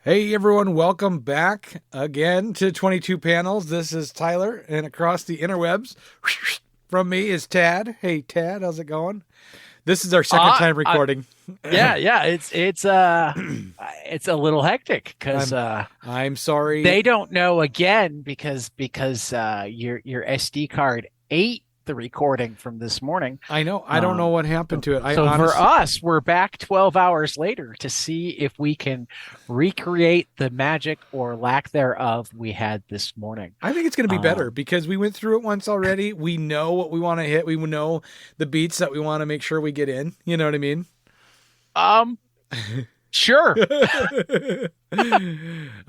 Hey everyone, welcome back again to 22 Panels. This is Tyler, and across the interwebs from me is Tad. Hey Tad, how's it going? This is our second Uh, time uh recording. yeah. It's a little hectic because I'm I'm sorry. they don't know again because your SD card ate the recording from this morning. I know I don't know Um, what happened so, to it. I so for honestly us, we're back 12 hours later to see if we can recreate the magic or lack thereof we had this morning. I think it's going to be better Um, because we went through it once already. We know what we want to hit. We know the beats that we want to make sure we get in. You know what I mean? um, sure.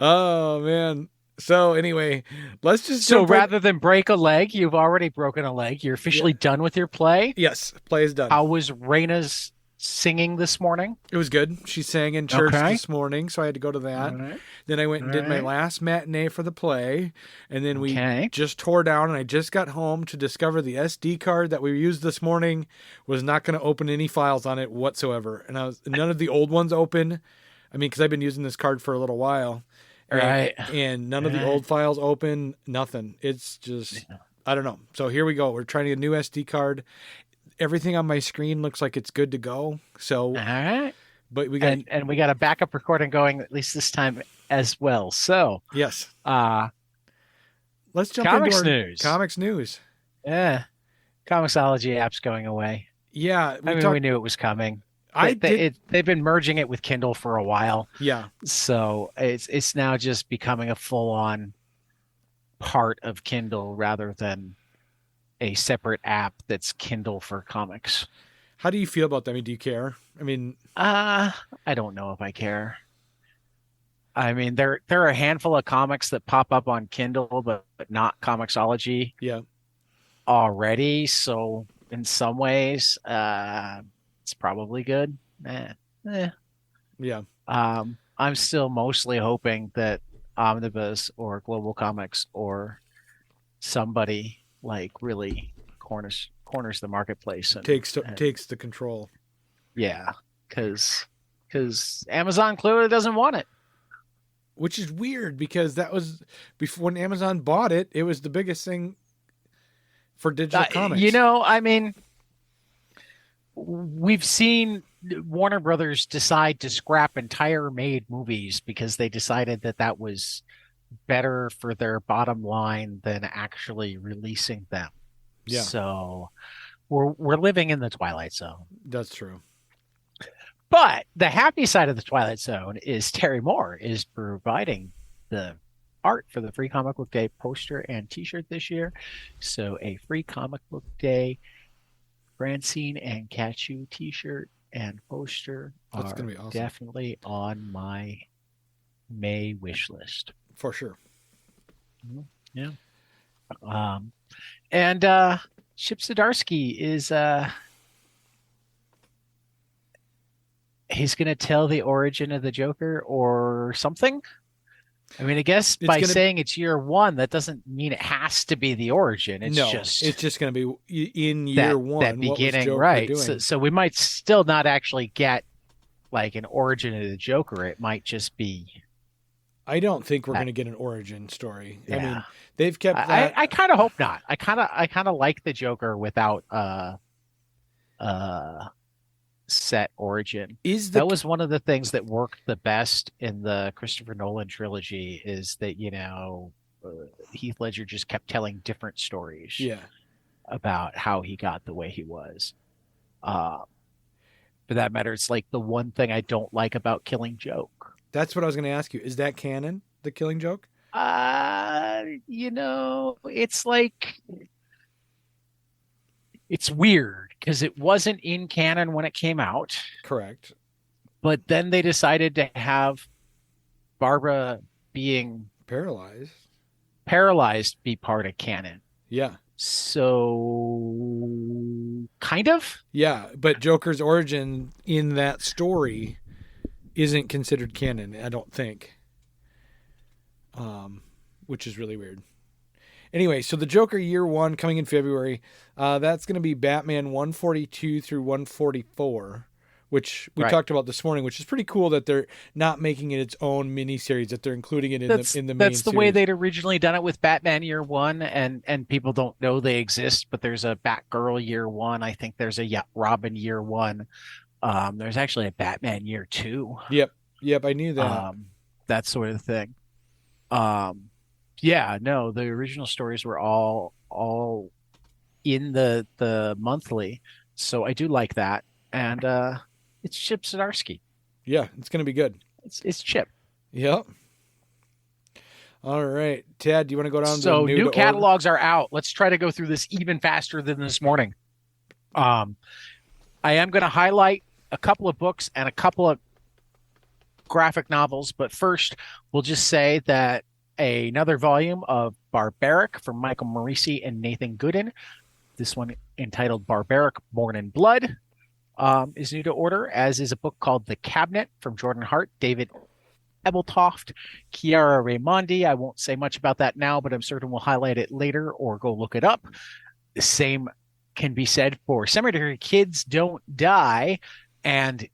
Oh man. So anyway, let's just So jump right. rather than break a leg, you've already broken a leg. You're Yeah. officially done with your play. Yes, play is done. How was Raina's singing this morning? It was good. She sang in church Okay. this morning, so I had to go to All that. right. Then I went All and did my right. last matinee for the play, and then we Okay. just tore down. And I just got home to discover the SD card that we used this morning was not going to open any files on it whatsoever, and none of the old ones open. I mean, because I've been using this card for a little while, All and right. and none All of the right. old files open. Nothing. It's just I don't know. So here we go. We're trying to get a new SD card. Everything on my screen looks like it's good to go. All So, right. but we got And we got a backup recording going at least this time as well. So, yes. uh, Let's jump into comics our news. comics news. Yeah. Comicsology app's going away. Yeah, I we mean, we talked. knew it was coming. I did. They've been merging it with Kindle for a while. Yeah, So it's now just becoming a full-on part of Kindle rather than a separate app that's Kindle for comics. how do you feel about that? I mean, do you care? I mean, Uh, I don't know if I care. I mean, there are a handful of comics that pop up on Kindle, but not Comixology yeah, already. So in some ways, it's probably good. Eh, eh. yeah. I'm still mostly hoping that Omnibus or Global Comics or somebody like really corners the marketplace and Takes the control, yeah, because Amazon clearly doesn't want it. which is weird because that was before when Amazon bought it. It was the biggest thing for digital comics. I mean, we've seen Warner Brothers decide to scrap entire made movies because they decided that that was better for their bottom line than actually releasing them. Yeah, So we're living in the Twilight Zone. that's true. But the happy side of the Twilight Zone is Terry Moore is providing the art for the Free Comic Book Day poster and T-shirt this year. So a Free Comic Book Day Francine and Catchu T-shirt and poster That's are gonna be awesome definitely on my May wish list. for sure. Mhm. Yeah. Um, and Chip Zdarsky is he's going to tell the origin of the Joker or something. I mean, I guess It's by gonna saying it's year one, that doesn't mean it has to be the origin. It's no. just It's just gonna be in year that one. What was beginning, Joker right? So, doing? so we might still not actually get like an origin of the Joker. It might just be I don't think we're that. gonna get an origin story. I Yeah, mean, they've kept that. I kind of hope not. I kind of like the Joker without uh set origin. Is the That was one of the things that worked the best in the Christopher Nolan trilogy is that, Heath Ledger just kept telling different stories yeah? about how he got the way he was. Uh, for that matter, it's like the one thing I don't like about Killing Joke. That's what I was going to ask you. Is that canon? The Killing Joke? It's like it's weird because it wasn't in canon when it came out, Correct. but then they decided to have Barbara being Paralyzed. paralyzed be part of canon. Yeah. So kind of. Yeah. But Joker's origin in that story isn't considered canon, I don't think. Which is really weird. Anyway, so the Joker year one coming in February. That's going to be Batman 142 through 144, which we Right. talked about this morning, which is pretty cool that they're not making it its own miniseries, that they're including it in the main That's the way series. they'd originally done it with Batman Year One, and people don't know they exist, but there's a Batgirl Year One. I think there's a Robin Year One. There's actually a Batman Year Two. Yep, I knew that. That sort of thing. Um, yeah, no, the original stories were all in the monthly, so I do like that. And it's Chip Zdarsky. Yeah, it's gonna be good. It's Chip. Yep. All right, Ted, do you want to go down to So new new to catalogs are out. Let's try to go through this even faster than this morning. Um, I am going to highlight a couple of books and a couple of graphic novels, but first we'll just say that another volume of Barbaric from Michael Morisi and Nathan Gooden, this one entitled Barbaric Born in Blood, is new to order, as is a book called The Cabinet from Jordan Hart, David Ebeltoft, Chiara Raimondi. I won't say much about that now, but I'm certain we'll highlight it later or go look it up. The same can be said for Cemetery Kids Don't Die, and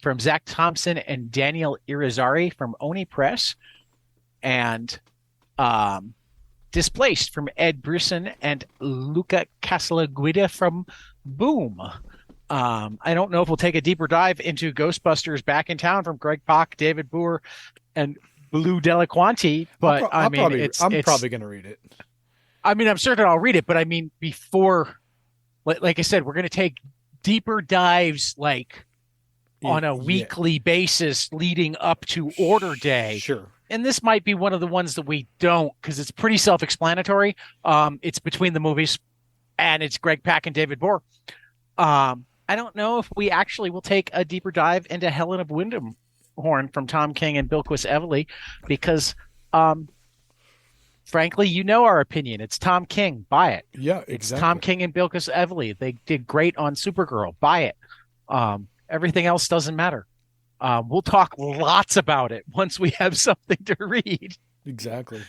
from Zach Thompson and Daniel Irizarry from Oni Press, and Displaced from Ed Brisson and Luca Casalanguida from Boom. I don't know if we'll take a deeper dive into Ghostbusters Back in Town from Greg Pak, David Boer, and Blue Delaquanti, but I'm it's probably going to read it. I mean, I'm certain I'll read it, but I mean, before, like I said, we're going to take deeper dives, like on a weekly basis leading up to Order Day. Sure. And this might be one of the ones that we don't, because it's pretty self-explanatory. It's between the movies, and it's Greg Pak and David Boer. I don't know if we actually will take a deeper dive into Helen of Wyndham Horn from Tom King and Bilquis Evely, because frankly, you know our opinion. It's Tom King. Buy it. Yeah, exactly. It's Tom King and Bilquis Evely. They did great on Supergirl. Buy it. Everything else doesn't matter. We'll talk lots about it once we have something to read. Exactly.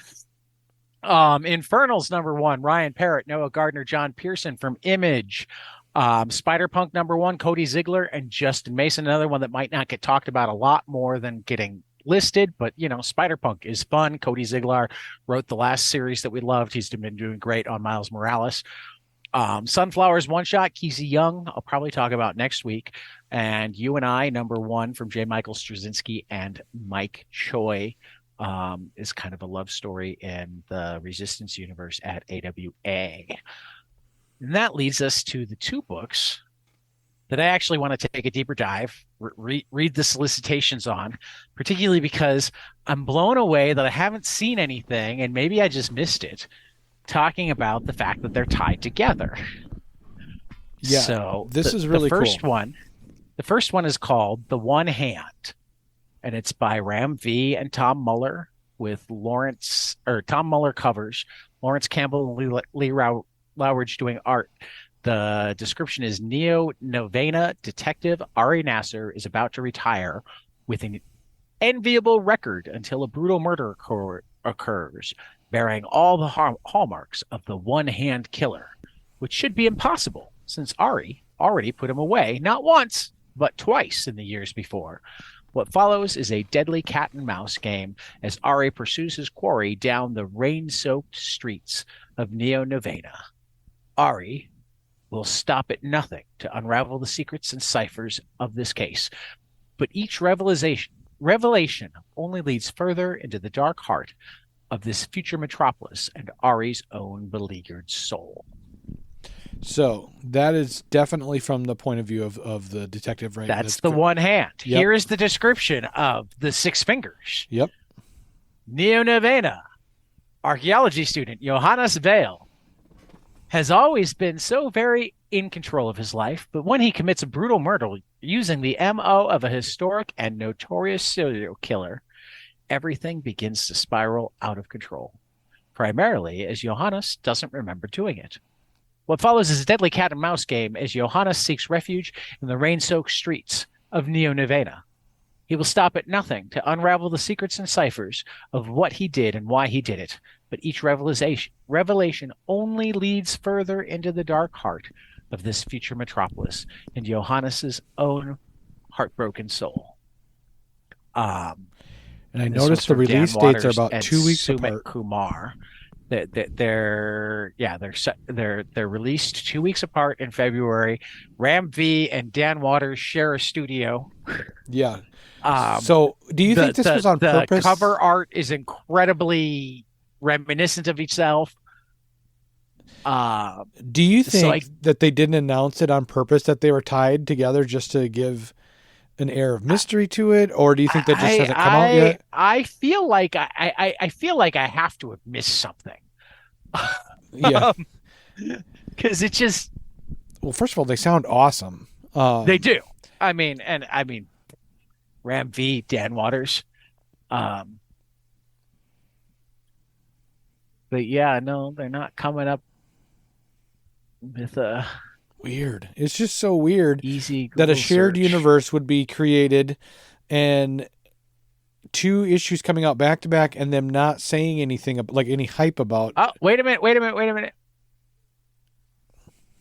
Infernals #1, Ryan Parrott, Noah Gardner, John Pearson from Image. Spider-Punk #1, Cody Ziegler and Justin Mason, another one that might not get talked about a lot more than getting listed, but Spider-Punk is fun. Cody Ziegler wrote the last series that we loved. He's been doing great on Miles Morales. Sunflowers one shot, Kesey Young, I'll probably talk about next week. And You and I #1 from J. Michael Straczynski and Mike Choi, is kind of a love story in the Resistance universe at AWA. And that leads us to the two books that I actually want to take a deeper dive, read the solicitations on, particularly because I'm blown away that I haven't seen anything, and maybe I just missed it, talking about the fact that they're tied together. Yeah, so this is really cool. The first one is called The One Hand, and it's by Ram V and Tom Muller with Tom Muller covers, Lawrence Campbell and Lee Lowridge doing art. The description is Neo Novena detective Ari Nasser is about to retire with an enviable record until a brutal murder occurs, bearing all the hallmarks of the one-hand killer, which should be impossible since Ari already put him away not once, but twice in the years before. What follows is a deadly cat and mouse game as Ari pursues his quarry down the rain-soaked streets of Neo Novena. Ari will stop at nothing to unravel the secrets and ciphers of this case, but each revelation only leads further into the dark heart of this future metropolis and Ari's own beleaguered soul. So that is definitely from the point of view of the detective, right? That's the one hand. Yep. Here is the description of the Six Fingers. Yep. Neo Novena, archaeology student Johannes Vale, has always been so very in control of his life, but when he commits a brutal murder using the MO of a historic and notorious serial killer, everything begins to spiral out of control, primarily as Johannes doesn't remember doing it. What follows is a deadly cat and mouse game as Johannes seeks refuge in the rain-soaked streets of Neo Novena. He will stop at nothing to unravel the secrets and ciphers of what he did and why he did it, but each revelation only leads further into the dark heart of this future metropolis and Johannes's own heartbroken soul. Um, And I and this one's noticed the from Dan release dates are Waters about and 2 weeks Sumit apart. Kumar. They're released 2 weeks apart in February. Ram V and Dan Waters share a studio. Yeah. Um, So, do you think this was on the purpose? cover art is incredibly reminiscent of itself. Uh, Do you so think I that they didn't announce it on purpose that they were tied together just to give an air of mystery to it, or do you think that just hasn't come out yet? I feel like I feel like I have to have missed something. Yeah. Because it just Well, first of all, they sound awesome. they do. I mean Ram V, Dan Waters. Um, but yeah, no, they're not coming up with a Weird. It's just so weird easy that a Google shared search. universe would be created and two issues coming out back to back and them not saying anything like any hype about. Oh, wait a minute.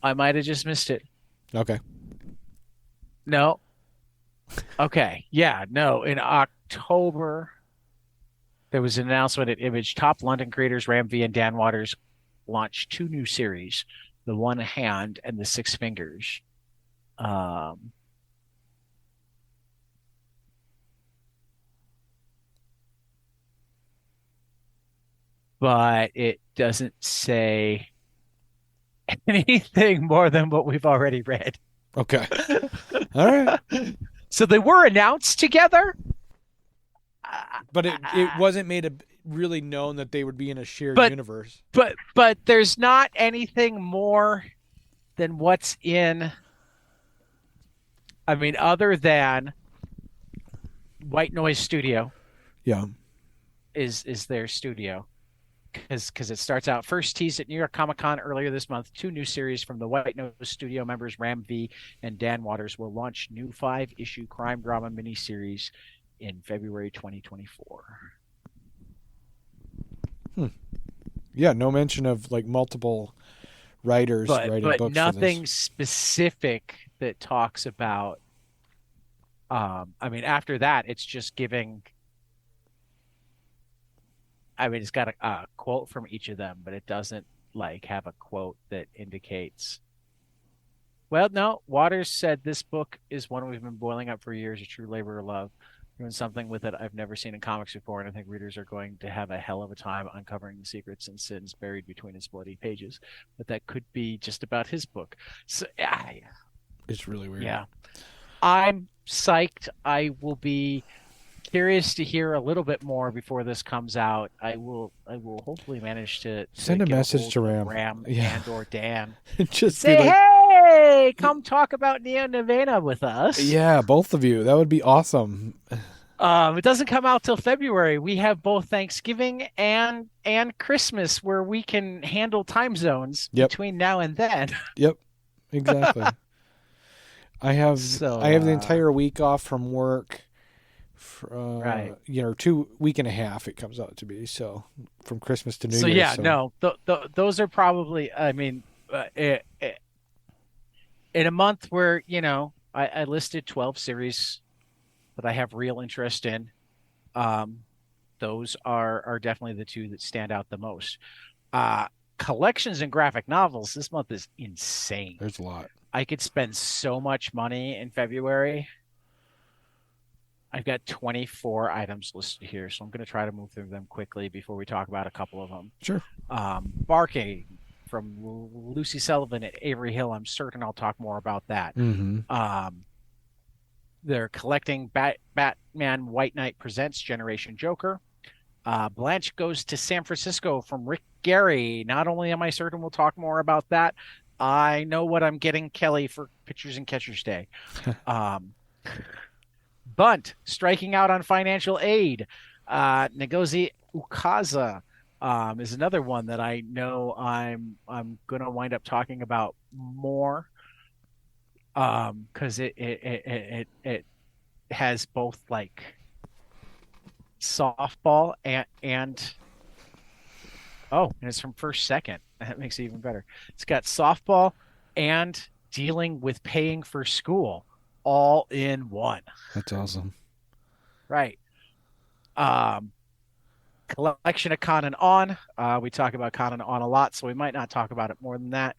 I might have just missed it. Okay. No. Okay. Yeah, no. In October, there was an announcement at Image. Top London creators Ram V and Dan Waters launched two new series, The One Hand and The Six Fingers. Um, but it doesn't say anything more than what we've already read. Okay. All right. So they were announced together. But it wasn't made really known that they would be in a shared but universe. but there's not anything more than what's in. I mean, other than White Noise Studio Yeah. is their studio because it starts out first teased at New York Comic Con earlier this month. Two new series from the White Noise Studio members Ram V and Dan Waters will launch new 5-issue crime drama miniseries in February 2024. Yeah, no mention of like multiple writers writing But books nothing for this. specific that talks about. I mean, after that, it's just giving. I mean, it's got a quote from each of them, but it doesn't like have a quote that indicates. Well, no, Waters said this book is one we've been boiling up for years, a true labor of love. Doing something with it I've never seen in comics before, and I think readers are going to have a hell of a time uncovering the secrets and sins buried between its bloody pages. But that could be just about his book. So, It's really weird. yeah, I'm psyched. I will be curious to hear a little bit more before this comes out. I will hopefully manage to Send a get message to hold of Ram. Ram Yeah. and or Dan. Just Say, be like, hey, come talk about Neo Novena with us. yeah, both of you. That would be awesome. It doesn't come out till February. We have both Thanksgiving and Christmas where we can handle time zones Yep. between now and then. Yep. Exactly. So, I have the entire week off from work. right. You know, 2 week and a half it comes out to be. So from Christmas to New So Year's. yeah, So no, those are probably. I mean, in a month where I listed 12 series that I have real interest in. Um, those are definitely the two that stand out the most. Collections and graphic novels this month is insane. there's a lot. I could spend so much money in February. I've got 24 items listed here, so I'm going to try to move through them quickly before we talk about a couple of them. Sure. Barking from Lucy Sullivan at Avery Hill. I'm certain I'll talk more about that. Mm-hmm. They're collecting Batman White Knight Presents Generation Joker. Blanche Goes to San Francisco from Rick Gary. Not only am I certain we'll talk more about that, I know what I'm getting Kelly for Pitchers and Catchers Day. Bunt, striking out on financial aid. Ngozi Ukaza is another one that I know I'm going to wind up talking about more because it has both like softball and oh, and it's from First Second. That makes it even better. It's got softball and dealing with paying for school all in one. That's awesome. Right. Um, Collection of Con and On. We talk about Con and On a lot, so we might not talk about it more than that.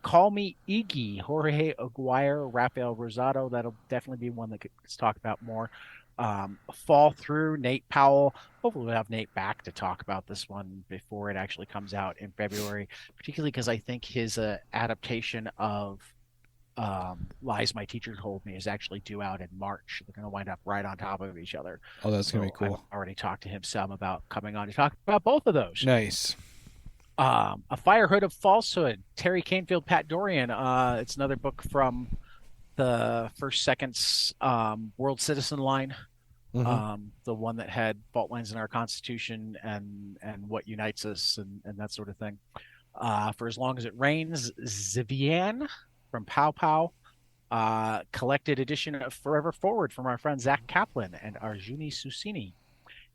Call Me Iggy, Jorge Aguirre, Rafael Rosado. That'll definitely be one that gets talked about more. Fall Through, Nate Powell. Hopefully, we'll have Nate back to talk about this one before it actually comes out in February, particularly because I think his adaptation of Lies My Teacher Told Me is actually due out in March. They're going to wind up right on top of each other. Oh, that's gonna So be cool. I've already talked to him some about coming on to talk about both of those. Nice. A Firehood of Falsehood, Terry Canfield, Pat Dorian. It's another book from the First Seconds World Citizen line, Mm-hmm. the one that had fault lines in our Constitution and what unites us and that sort of thing. For As Long as It Rains, Zivian from Pow Pow. Collected edition of Forever Forward from our friend Zach Kaplan and Arjuni Susini.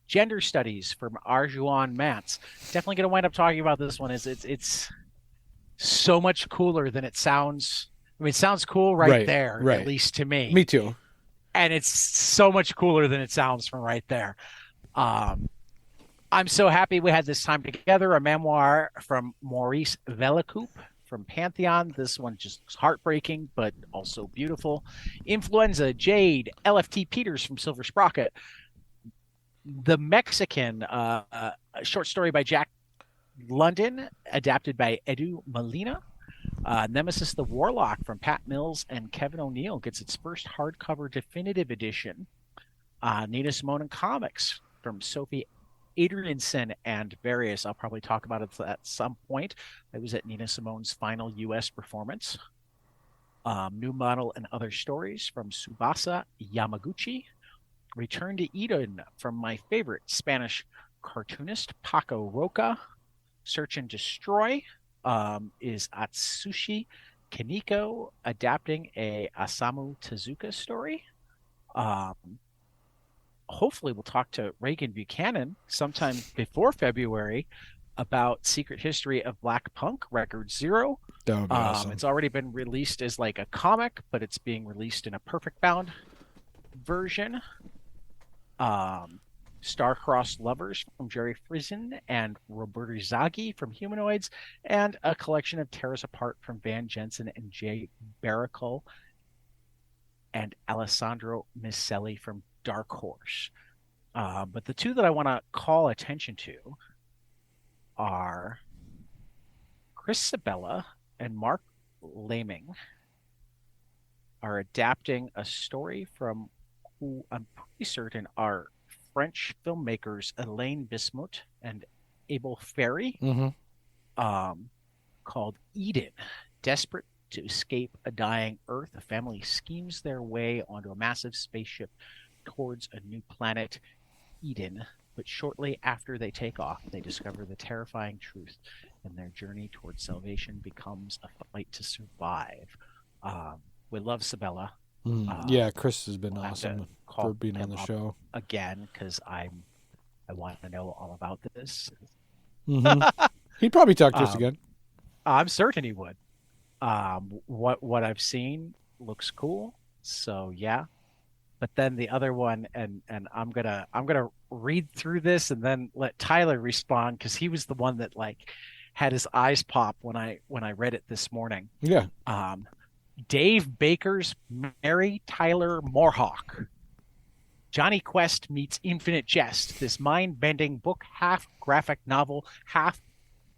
Gender Studies from Arjuan Mats. Definitely going to wind up talking about this one. It's so much cooler than it sounds. I mean, it sounds cool right there, right. at least to me. Me too. And it's so much cooler than it sounds from right there. I'm so happy we had this time together. A memoir from Maurice Velacoup from Pantheon. This one just heartbreaking, but also beautiful. Influenza, Jade, LFT Peters from Silver Sprocket. The Mexican, a short story by Jack London, adapted by Edu Molina. Nemesis the Warlock from Pat Mills and Kevin O'Neill gets its first hardcover definitive edition. Nina Simone and Comics from Sophie Adrianson and various. I'll probably talk about it at some point. I was at Nina Simone's final U.S. performance. New Model and Other Stories from Subasa Yamaguchi. Return to Eden from my favorite Spanish cartoonist, Paco Roca. Search and Destroy is Atsushi Kaneko adapting a Osamu Tezuka story. Hopefully we'll talk to Reagan Buchanan sometime before February about Secret History of Black Punk Record Zero. That would be awesome. It's already been released as like a comic, but it's being released in a perfect bound version. Star-Crossed Lovers from Jerry Friesen and Roberto Zaghi from Humanoids, and a collection of Tears Apart from Van Jensen and Jay Barrical and Alessandro Micelli from Dark Horse. But the two that I want to call attention to are Chris Sabella and Mark Laming are adapting a story from who I'm pretty certain are French filmmakers Elaine Bismuth and Abel Ferry, called Eden. Desperate to escape a dying Earth, a family schemes their way onto a massive spaceship towards a new planet, Eden. But shortly after they take off, they discover the terrifying truth, and their journey towards salvation becomes a fight to survive. We love Sabella. Yeah, Chris has been awesome for being on the show again because I want to know all about this. He'd probably talk to us again. I'm certain he would. What I've seen looks cool, so yeah. But then the other one, and I'm gonna read through this and then let Tyler respond because he was the one that like had his eyes pop when I read it this morning. Yeah. Dave Baker's Mary Tyler Moorhawk. Johnny Quest meets Infinite Jest. This mind-bending book, half graphic novel, half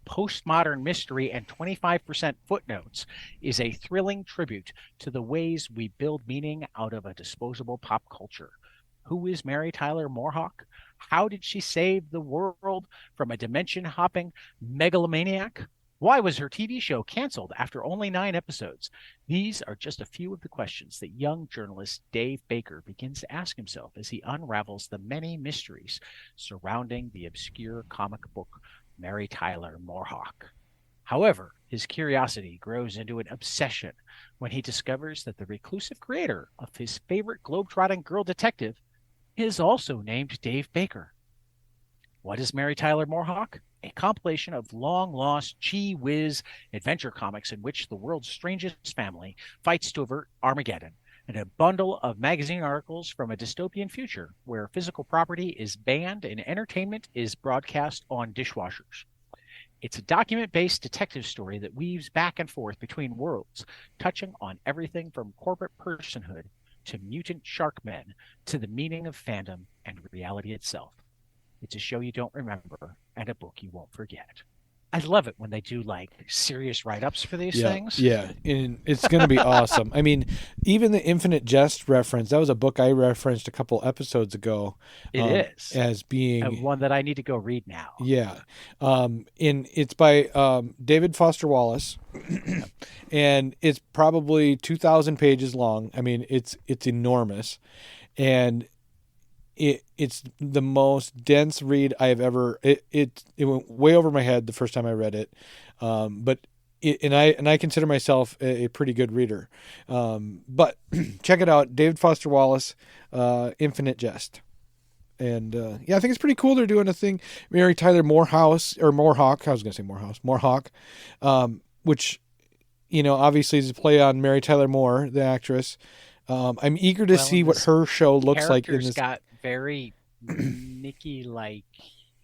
postmodern mystery, and 25% footnotes, is a thrilling tribute to the ways we build meaning out of a disposable pop culture. Who is Mary Tyler Moorhawk? How did she save the world from a dimension-hopping megalomaniac? Why was her TV show canceled after only 9 episodes? These are just a few of the questions that young journalist Dave Baker begins to ask himself as he unravels the many mysteries surrounding the obscure comic book Mary Tyler Moorhawk. However, his curiosity grows into an obsession when he discovers that the reclusive creator of his favorite globetrotting girl detective is also named Dave Baker. What is Mary Tyler Moorhawk? a compilation of long-lost gee whiz adventure comics in which the world's strangest family fights to avert Armageddon, and a bundle of magazine articles from a dystopian future where physical property is banned and entertainment is broadcast on dishwashers. It's a document-based detective story that weaves back and forth between worlds, touching on everything from corporate personhood to mutant shark men to the meaning of fandom and reality itself. It's a show you don't remember and a book you won't forget. I love it when they do like serious write-ups for these things. Yeah, and it's going to be awesome. I mean, even the Infinite Jest reference, that was a book I referenced a couple episodes ago. It is. As being one that I need to go read now. Yeah. It's by David Foster Wallace, and it's probably 2,000 pages long. I mean, it's enormous, and it's the most dense read I have ever. It went way over my head the first time I read it, but I consider myself a pretty good reader. But check it out, David Foster Wallace, Infinite Jest. And I think it's pretty cool. They're doing a thing. Mary Tyler Moorhawk. I was going to say Moorhawk, which, obviously is a play on Mary Tyler Moore, the actress. I'm eager to see what her show looks like. Character's got very Nikki-like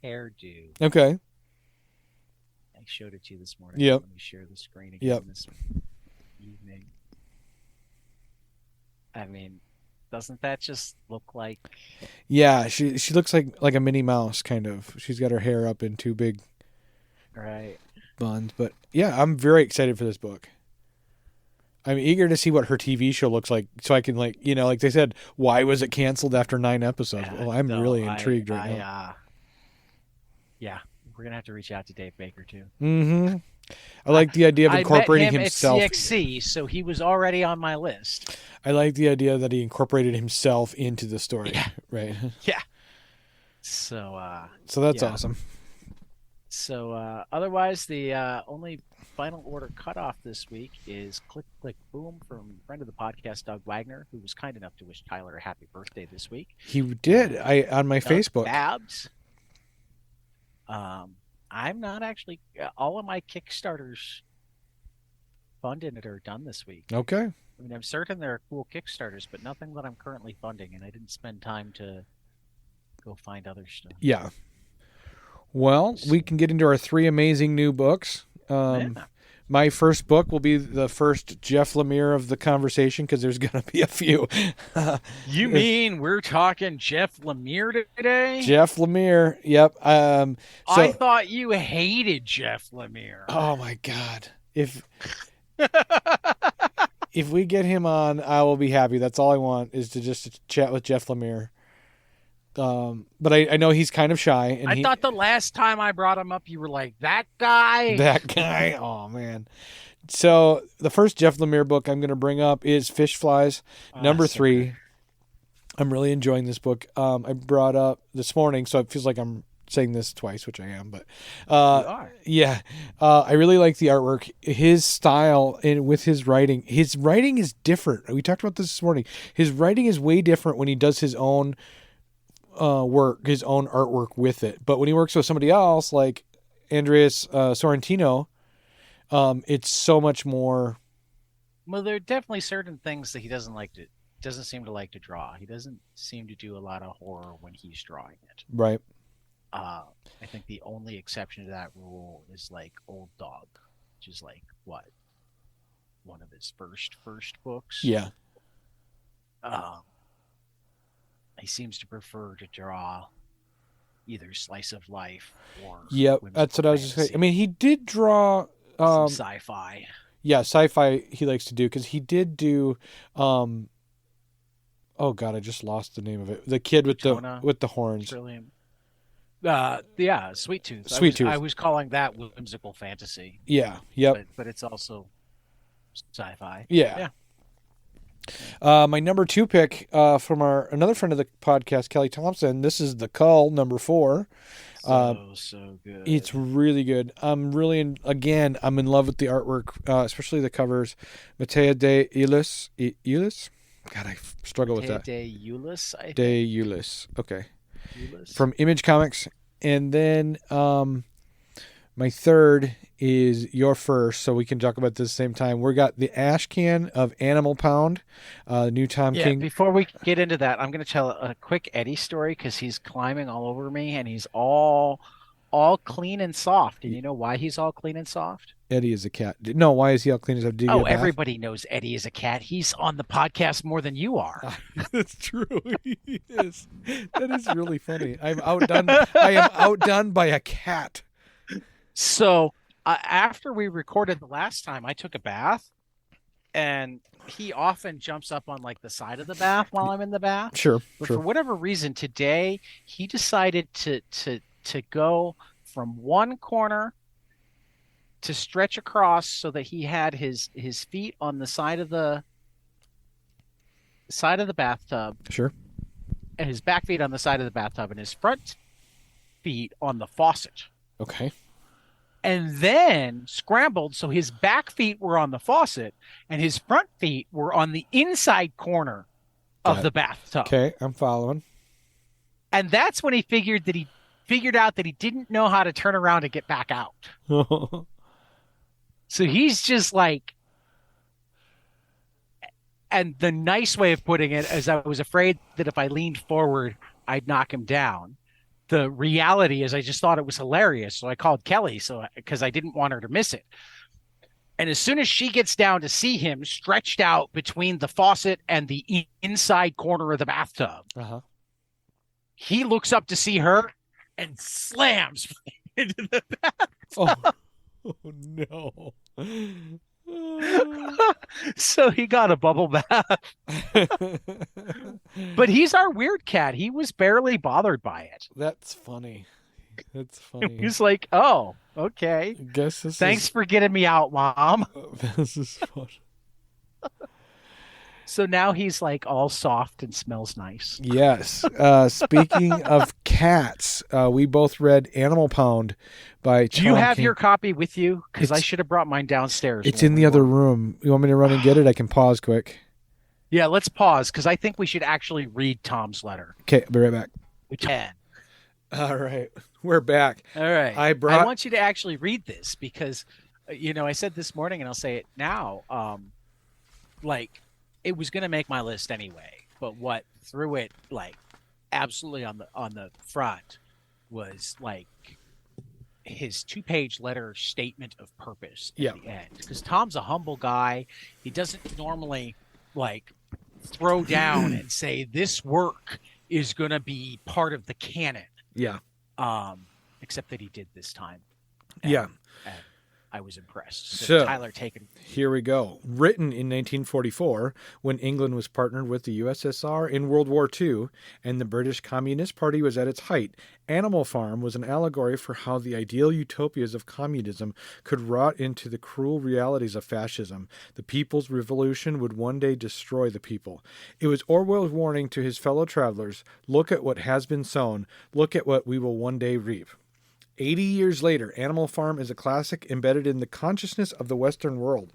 hairdo. Okay. I showed it to you this morning. Yep. Let me share the screen again this evening. I mean, doesn't that just look like? Yeah, she looks like a Minnie Mouse kind of. She's got her hair up in two big buns. But yeah, I'm very excited for this book. I'm eager to see what her TV show looks like, so I can like they said, why was it canceled after 9 episodes? Well, I'm really intrigued right now. Yeah, we're gonna have to reach out to Dave Baker too. Mm-hmm. I like the idea of incorporating himself. At CXC, so he was already on my list. I like the idea that he incorporated himself into the story. Yeah. Right. Yeah. So that's awesome. So otherwise, the only final order cutoff this week is Click Click Boom from friend of the podcast, Doug Wagner, who was kind enough to wish Tyler a happy birthday this week. He did. On my Facebook. Babs. I'm not actually. All of my Kickstarters funded or done this week. Okay. I mean, I'm certain there are cool Kickstarters, but nothing that I'm currently funding, and I didn't spend time to go find other stuff. Yeah. Well, we can get into our 3 amazing new books. My first book will be the first Jeff Lemire of the conversation because there's going to be a few. You mean we're talking Jeff Lemire today? Jeff Lemire, yep. I thought you hated Jeff Lemire. Oh my God! If we get him on, I will be happy. That's all I want is to just chat with Jeff Lemire. But I know he's kind of shy. And I thought the last time I brought him up, you were like, that guy? That guy? Oh, man. So the first Jeff Lemire book I'm going to bring up is Fish Flies, number 3. I'm really enjoying this book. I brought up this morning, so it feels like I'm saying this twice, which I am. But you are. Yeah, I really like the artwork. His style and with his writing is different. We talked about this morning. His writing is way different when he does his own work, his own artwork with it. But when he works with somebody else like Andreas Sorrentino, it's so much more. Well, there are definitely certain things that he doesn't seem to like to draw. He doesn't seem to do a lot of horror when he's drawing it. Right. I think the only exception to that rule is like Old Dog, which is like one of his first books. Yeah. He seems to prefer to draw either slice of life or. Yep, that's what I was just saying. I mean, he did draw some sci-fi. Yeah, sci-fi he likes to do because he did do. Oh God, I just lost the name of it. The kid with the horns. Trillium. Yeah, Sweet Tooth. Sweet Tooth. I was calling that whimsical fantasy. Yeah. Yep. But it's also sci-fi. Yeah. My number 2 pick from another friend of the podcast, Kelly Thompson. This is The Cull, number 4. So good. It's really good. I'm in love with the artwork, especially the covers. Matea de Ulis. God, I struggle with that. De Ulis, I think. De Ulis. Okay. Ulis. From Image Comics. And then My third is your first, so we can talk about this at the same time. We got the ash can of Animal Pound, new Tom Yeah, King. before we get into that, I'm going to tell a quick Eddie story because he's climbing all over me and he's all clean and soft. And you know why he's all clean and soft? Eddie is a cat. No, why is he all clean? Did he get Oh, a bath? everybody knows Eddie is a cat. He's on the podcast more than you are. That's true. He is. That is really funny. I'm outdone. I am outdone by a cat. So after we recorded the last time, I took a bath, and he often jumps up on like the side of the bath while I'm in the bath. Sure, But sure. for whatever reason, today he decided to go from one corner to stretch across so that he had his feet on the side of the bathtub Sure. and his back feet on the side of the bathtub and his front feet on the faucet. Okay. And then scrambled so his back feet were on the faucet and his front feet were on the inside corner of the bathtub. Okay, I'm following. And that's when he figured out that he didn't know how to turn around and get back out. So he's just like, and the nice way of putting it is I was afraid that if I leaned forward, I'd knock him down. The reality is I just thought it was hilarious. So I called Kelly because I didn't want her to miss it. And as soon as she gets down to see him stretched out between the faucet and the inside corner of the bathtub, he looks up to see her and slams into the bathtub. Oh no. So he got a bubble bath. But he's our weird cat. He was barely bothered by it. That's funny. That's funny. He's like, oh, okay. I guess this Thanks for getting me out, Mom. This is fun. So now he's like all soft and smells nice. Yes. Speaking of cats, we both read Animal Pound by Do you Tom have King. your copy with you? Because I should have brought mine downstairs. It's in the other room. You want me to run and get it? I can pause quick. Yeah, let's pause because I think we should actually read Tom's letter. Okay, I'll be right back. We can. All right. We're back. All right. I want you to actually read this because, I said this morning and I'll say it now. It was going to make my list anyway, but what threw it like absolutely on the front was like his 2-page letter statement of purpose at the end. Because Tom's a humble guy. He doesn't normally like throw down and say this work is going to be part of the canon. Yeah. Except that he did this time. And I was impressed. So Tyler, take it. Here we go. Written in 1944, when England was partnered with the USSR in World War II and the British Communist Party was at its height, Animal Farm was an allegory for how the ideal utopias of communism could rot into the cruel realities of fascism. The people's revolution would one day destroy the people. It was Orwell's warning to his fellow travelers, look at what has been sown, look at what we will one day reap. 80 years later, Animal Farm is a classic embedded in the consciousness of the Western world.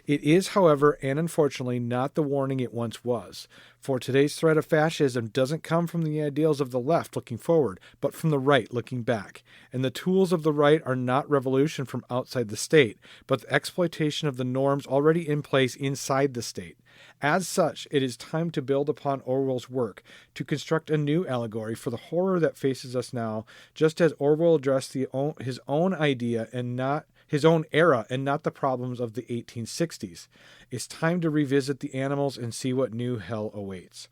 It is, however, and unfortunately, not the warning it once was. For today's threat of fascism doesn't come from the ideals of the left looking forward, but from the right looking back. And the tools of the right are not revolution from outside the state, but the exploitation of the norms already in place inside the state. As such, it is time to build upon Orwell's work, to construct a new allegory for the horror that faces us now, just as Orwell addressed his own idea and not his own era and not the problems of the 1860s. It's time to revisit the animals and see what new hell awaits.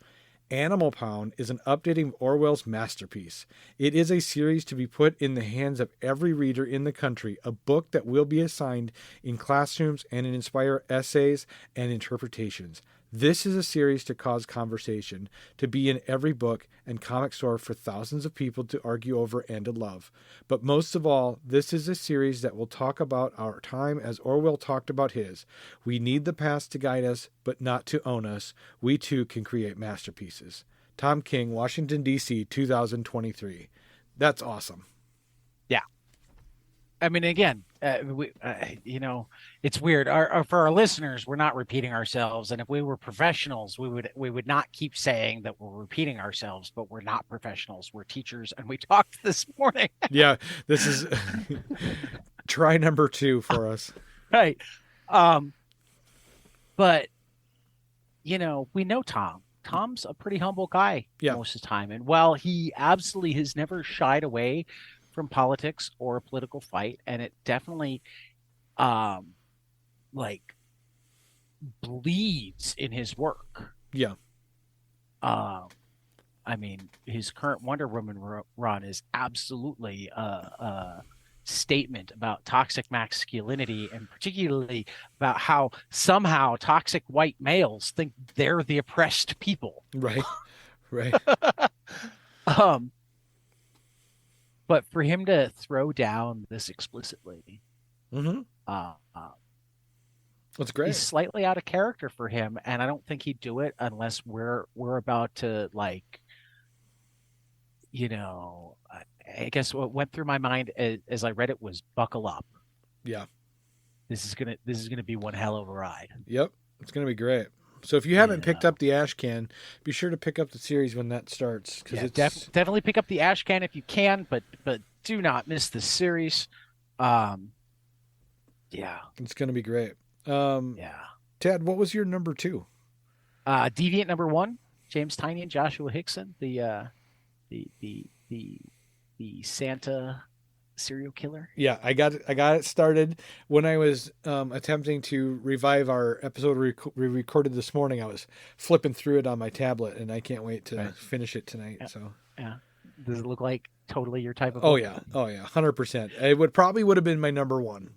Animal Pound is an updating of Orwell's masterpiece. It is a series to be put in the hands of every reader in the country, a book that will be assigned in classrooms and inspire essays and interpretations. This is a series to cause conversation, to be in every book and comic store for thousands of people to argue over and to love. But most of all, this is a series that will talk about our time as Orwell talked about his. We need the past to guide us, but not to own us. We too can create masterpieces. Tom King, Washington, D.C., 2023. That's awesome. Yeah. I mean, again, it's weird. For our listeners, we're not repeating ourselves. And if we were professionals, we would not keep saying that we're repeating ourselves, but we're not professionals. We're teachers. And we talked this morning. Yeah, this is Try number 2 for us. Right. Um, but we know Tom. Tom's a pretty humble guy Yeah. most of the time. And while he absolutely has never shied away from politics or a political fight, and it definitely like bleeds in his work. Yeah. I mean, his current Wonder Woman run is absolutely a statement about toxic masculinity, and particularly about how somehow toxic white males think they're the oppressed people. Right. Right. But for him to throw down this explicitly, Mm-hmm. That's great. is slightly out of character for him, and I don't think he'd do it unless we're about to I guess what went through my mind as I read it was buckle up. Yeah. This is gonna be one hell of a ride. Yep. It's gonna be great. So if you haven't picked up the Ash Can, be sure to pick up the series when that starts, because it's definitely pick up the Ash Can if you can, but do not miss this series. Yeah, it's gonna be great. yeah. Ted, what was your number 2? Deviant number 1, James Tynion and Joshua Hickson, the Santa serial killer. Yeah, I got it started when I was attempting to revive our episode we recorded this morning. I was flipping through it on my tablet, and I can't wait to finish it tonight. Yeah. So yeah, does it look like totally your type of? Oh yeah, 100%. It would have been my number 1.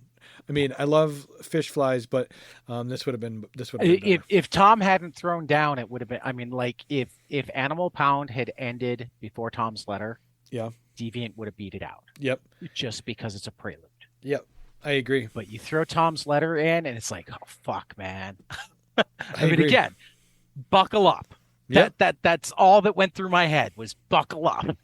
I mean, I love fish flies, but this would have been if Tom hadn't thrown down, it would have been. I mean, like if Animal Pound had ended before Tom's letter, yeah, Deviant would have beat it out. Yep. Just because it's a prelude. Yep. I agree. But you throw Tom's letter in, and it's like, oh fuck, man. I mean, agree. again, buckle up. Yep. That's all that went through my head was buckle up.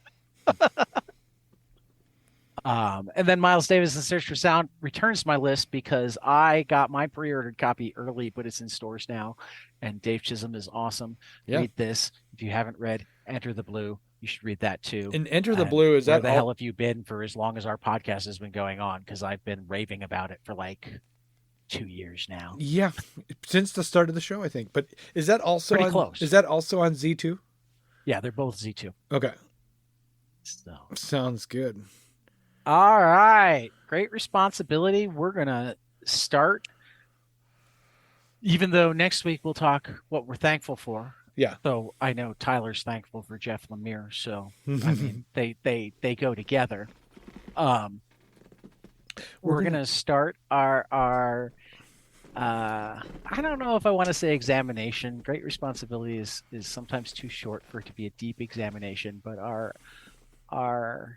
And then Miles Davis and Search for Sound returns to my list because I got my pre-ordered copy early, but it's in stores now. And Dave Chisholm is awesome. Yeah. Read this. If you haven't read Enter the Blue, you should read that too. And Enter the Blue, is where that the hell have you been for as long as our podcast has been going on? Because I've been raving about it for like 2 years now. Yeah, since the start of the show, I think. But is that also pretty close? Is that also on Z2? Yeah, they're both Z2. Okay. So. Sounds good. All right. Great responsibility. We're going to start, even though next week we'll talk what we're thankful for. Yeah. So I know Tyler's thankful for Jeff Lemire. So, I mean, they go together. We're going to start our I don't know if I want to say examination. Great responsibility is sometimes too short for it to be a deep examination, but our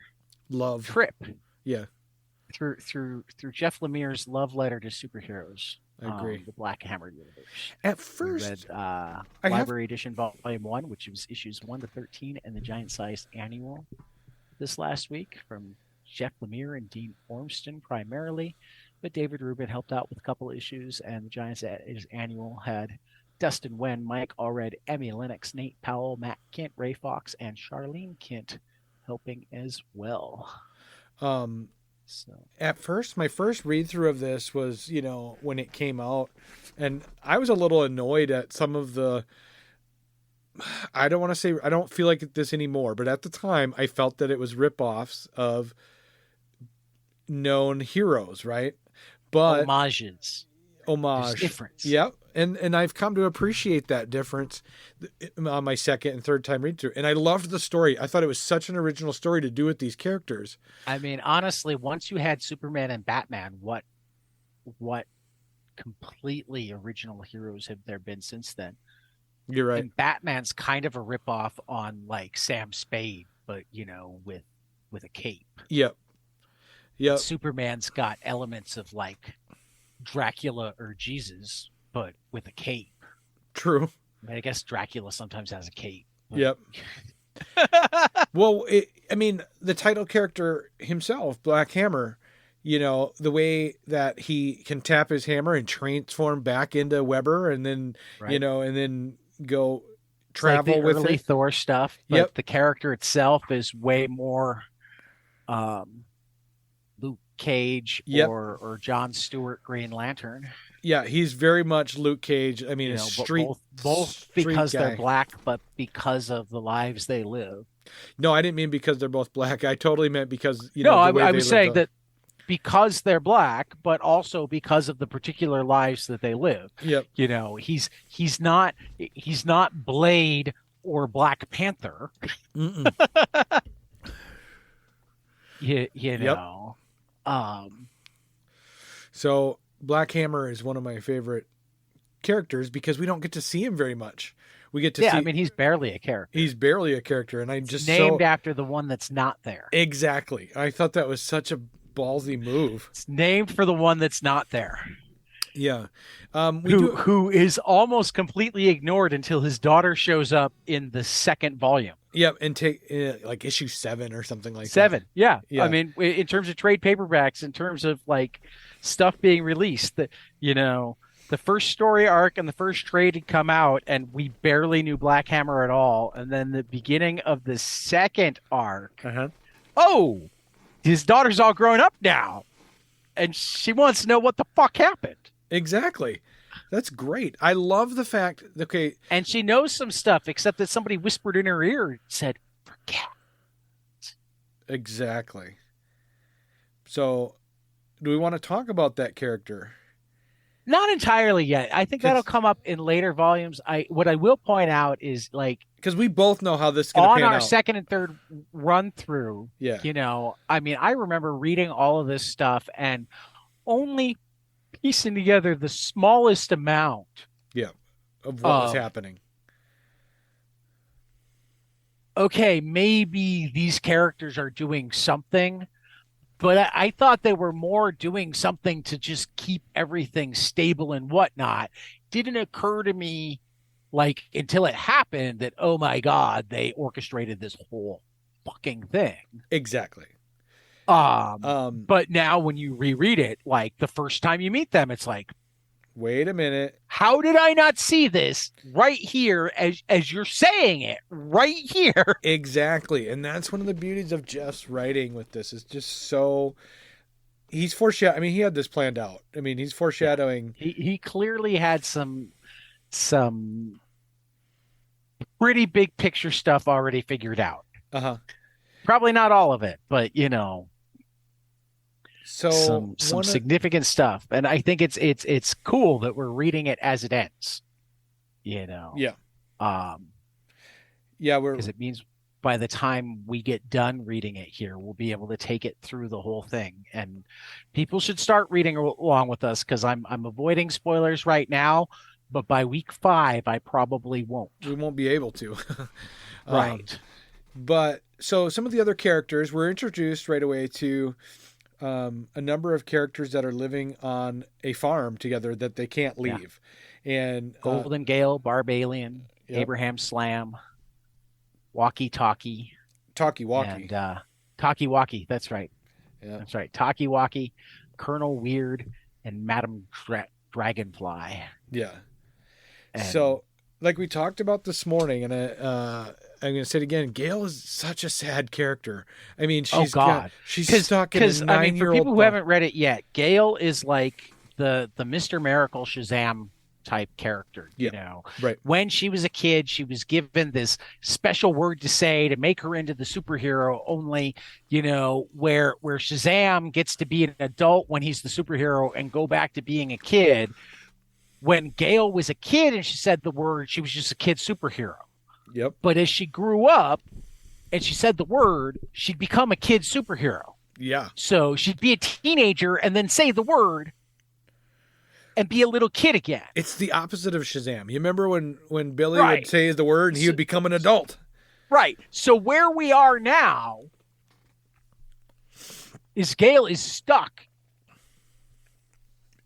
love trip, yeah, through Jeff Lemire's love letter to superheroes. I agree. The Black Hammer universe. At first, we read Library Edition Volume 1, which was issues 1 to 13, and the Giant Size Annual this last week from Jeff Lemire and Dean Ormston primarily, but David Rubin helped out with a couple issues, and the Giant Size Annual had Dustin Wen, Mike Allred, Emmy Lennox, Nate Powell, Matt Kent, Ray Fox, and Charlene Kent helping as well. So at first, my first read through of this was, when it came out, and I was a little annoyed at some of the, I don't want to say, I don't feel like this anymore, but at the time I felt that it was ripoffs of known heroes, right? But homage. There's difference. Yep. And I've come to appreciate that difference on my second and third time read through. And I loved the story. I thought it was such an original story to do with these characters. I mean, honestly, once you had Superman and Batman, what completely original heroes have there been since then? You're right. And Batman's kind of a ripoff on like Sam Spade, but with a cape. Yep. Superman's got elements of like Dracula or Jesus, but with a cape. True. I mean, I guess Dracula sometimes has a cape. Yep. Well, the title character himself, Black Hammer, the way that he can tap his hammer and transform back into Weber, and then, right. And then go travel like the with early it. Thor stuff. But the character itself is way more Luke Cage Yep. or John Stewart Green Lantern. Yeah, he's very much Luke Cage. I mean, You a know, but street both street because they're guy. black, but because of the lives they live. No, I didn't mean because they're both black. I totally meant because No, the way I they was live. saying that because they're black, but also because of the particular lives that they live. Yep. You know, he's not Blade or Black Panther. Mm-mm. You Yep. know. So Black Hammer is one of my favorite characters because we don't get to see him very much. We get to see. I mean, he's barely a character. He's barely a character, and I'm just named after the one that's not there. Exactly. I thought that was such a ballsy move. It's named for the one that's not there. Yeah. Who is almost completely ignored until his daughter shows up in the second volume. Yep, and take like issue 7 or something like 7. that. Yeah. Yeah. I mean, in terms of trade paperbacks, in terms of like stuff being released, that the first story arc and the first trade had come out, and we barely knew Black Hammer at all. And then the beginning of the second arc, oh, his daughter's all grown up now, and she wants to know what the fuck happened. Exactly. That's great. I love the fact. Okay. And she knows some stuff, except that somebody whispered in her ear and said, "Forget." Exactly. So, do we want to talk about that character? Not entirely yet. I think that'll come up in later volumes. What I will point out is, like, because we both know how this is going to pan out. On our second and third run through, I mean, I remember reading all of this stuff and only piecing together the smallest amount of what was happening. Okay, maybe these characters are doing something, but I thought they were more doing something to just keep everything stable and whatnot. Didn't occur to me, like, until it happened, that, oh my God, they orchestrated this whole fucking thing. Exactly. But now when you reread it, like the first time you meet them, it's like, wait a minute. How did I not see this right here as you're saying it right here? Exactly. And that's one of the beauties of Jeff's writing with this. Is just so he's foreshadowing. I mean, he had this planned out. I mean, he's foreshadowing. He clearly had some pretty big picture stuff already figured out. Probably not all of it, but so some significant stuff. And I think it's cool that we're reading it as it ends. Yeah. Because it means by the time we get done reading it here, we'll be able to take it through the whole thing. And people should start reading along with us, because I'm avoiding spoilers right now, but by week 5 I probably won't. We won't be able to. Right. But so some of the other characters were introduced right away to a number of characters that are living on a farm together that they can't leave. And Golden Gale, Barbalian, Abraham Slam, Walkie Talkie, and Talkie Walkie. That's right. Yeah, that's right. Talkie Walkie, Colonel Weird, and Madam Dragonfly. Yeah. And so, like we talked about this morning, and I'm going to say it again, Gale is such a sad character. I mean, she's stuck in a 9-year-old. I mean, for people who haven't read it yet, Gale is like the Mr. Miracle Shazam type character. Right. When she was a kid, she was given this special word to say to make her into the superhero. Only, where Shazam gets to be an adult when he's the superhero and go back to being a kid. When Gale was a kid and she said the word, she was just a kid superhero. Yep. But as she grew up and she said the word, she'd become a kid superhero. Yeah. So she'd be a teenager and then say the word and be a little kid again. It's the opposite of Shazam. You remember when Billy would say the word and he would become an adult? Right. So where we are now is Gale is stuck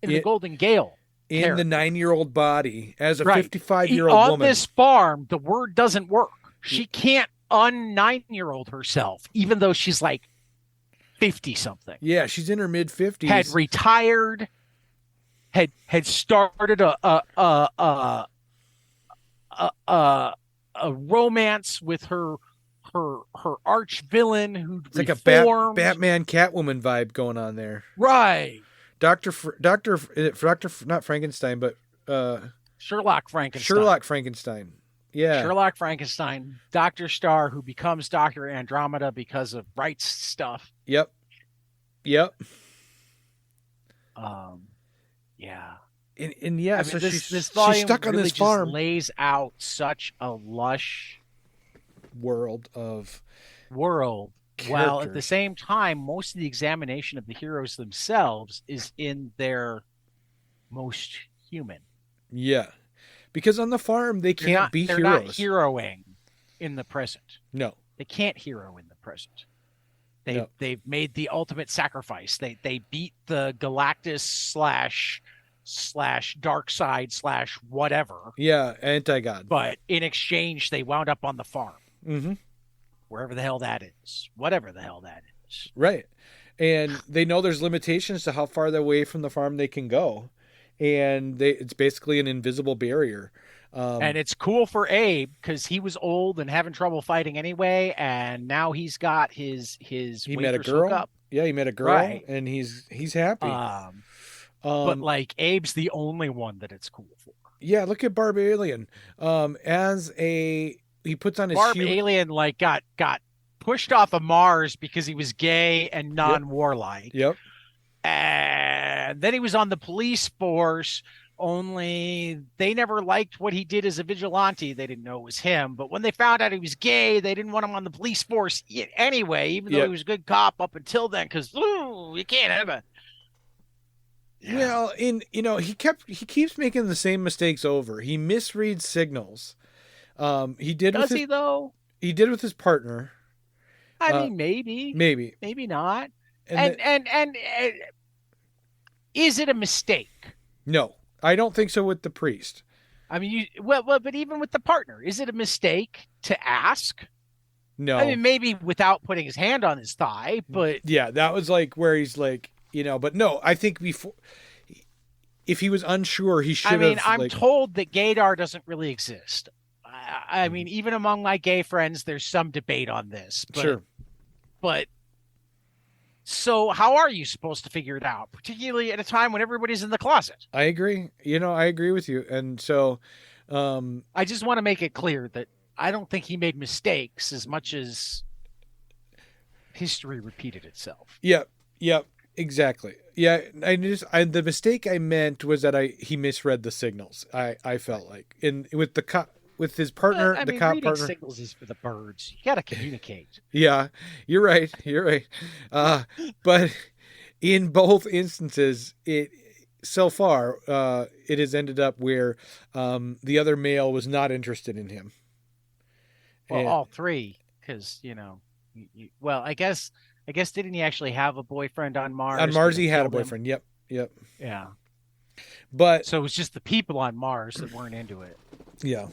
in the Golden Gale. In the 9-year-old body as a 55-year-old woman. On this farm, the word doesn't work. She can't un-9-year-old herself, even though she's like 50-something. Yeah, she's in her mid-50s. Had retired, had started a romance with her her arch villain who It's like reformed. a Batman Catwoman vibe going on there. Right. Not Frankenstein, but Sherlock Frankenstein. Sherlock Frankenstein. Yeah. Sherlock Frankenstein, Dr. Starr, who becomes Dr. Andromeda because of rights stuff. Yep. Yeah. And yeah, I so mean, she's volume stuck on really this farm. just lays out such a lush world of world, while at the characters. same time, most of the examination of the heroes themselves is in their most human. Yeah. Because on the farm, they can't be they're heroes. Not heroing in the present. No. They can't hero in the present. They've made the ultimate sacrifice. They beat the Galactus slash dark side slash whatever. Yeah, anti-god. But in exchange, they wound up on the farm. Mm-hmm. Wherever the hell that is. Whatever the hell that is. Right. And they know there's limitations to how far away from the farm they can go. And it's basically an invisible barrier. And it's cool for Abe because he was old and having trouble fighting anyway, and now he's got his he met a girl. Hookup. Yeah, he met a girl, right. And he's happy. But like Abe's the only one that it's cool for. Yeah, look at Barb Alien. He puts on his Barb Alien like got pushed off of Mars because he was gay and non-warlike. Yep. And then he was on the police force. Only they never liked what he did as a vigilante. They didn't know it was him. But when they found out he was gay, they didn't want him on the police force anyway, even though he was a good cop up until then, because you can't have a. Yeah. Well, he keeps making the same mistakes over. He misreads signals. He did though? He did with his partner. I mean, maybe not. And is it a mistake? No. I don't think so with the priest. I mean, but even with the partner, is it a mistake to ask? No. I mean, maybe without putting his hand on his thigh, but yeah, that was like where he's like, but no, I think before, if he was unsure, he should have. I mean, I'm told that gaydar doesn't really exist. I mean, even among my gay friends, there's some debate on this. But, sure. But so how are you supposed to figure it out, particularly at a time when everybody's in the closet? I agree. I agree with you. And so I just want to make it clear that I don't think he made mistakes as much as history repeated itself. Yep, exactly. Yeah, the mistake I meant was that he misread the signals. I felt like with his partner, the cop partner. Signals is for the birds. You got to communicate. Yeah, you're right. But in both instances, it has ended up where the other male was not interested in him. Well, all three, because well, I guess didn't he actually have a boyfriend on Mars? On Mars, he had a boyfriend. Yep. Yeah. But so it was just the people on Mars that weren't into it. Yeah.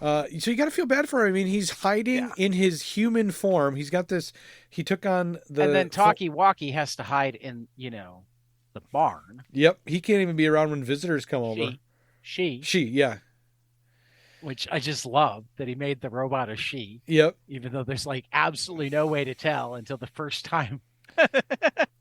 So you got to feel bad for him. I mean, he's hiding in his human form. He's got this. He took on the. And then Talkie-Walkie has to hide in, the barn. Yep, he can't even be around when visitors come over. She. Yeah. Which I just love that he made the robot a she. Yep. Even though there's like absolutely no way to tell until the first time.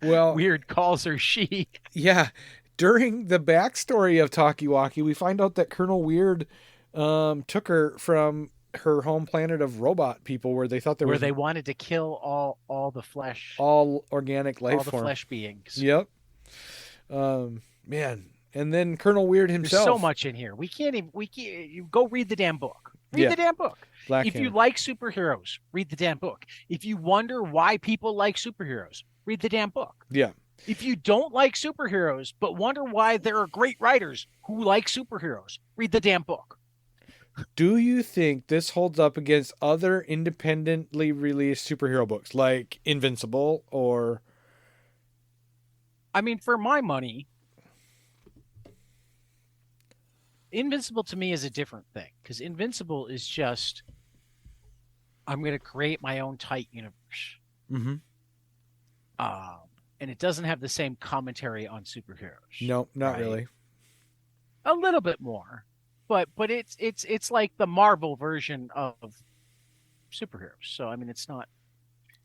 Well, Weird calls her she. Yeah. During the backstory of Talkie-Walkie, we find out that Colonel Weird took her from her home planet of robot people where they thought they wanted to kill all the flesh, all organic life form, all the flesh beings. Yep. Man, and then Colonel Weird himself. There's so much in here. We can't. You go read the damn book. Read the damn book. If you like superheroes, read the damn book. If you wonder why people like superheroes, read the damn book. Yeah. If you don't like superheroes but wonder why there are great writers who like superheroes, read the damn book. Do you think this holds up against other independently released superhero books like Invincible or... I mean, for my money, Invincible to me is a different thing because Invincible is just, I'm going to create my own tight universe. Mm-hmm. And it doesn't have the same commentary on superheroes. No, not really. A little bit more. But it's like the Marvel version of superheroes. So I mean, it's not.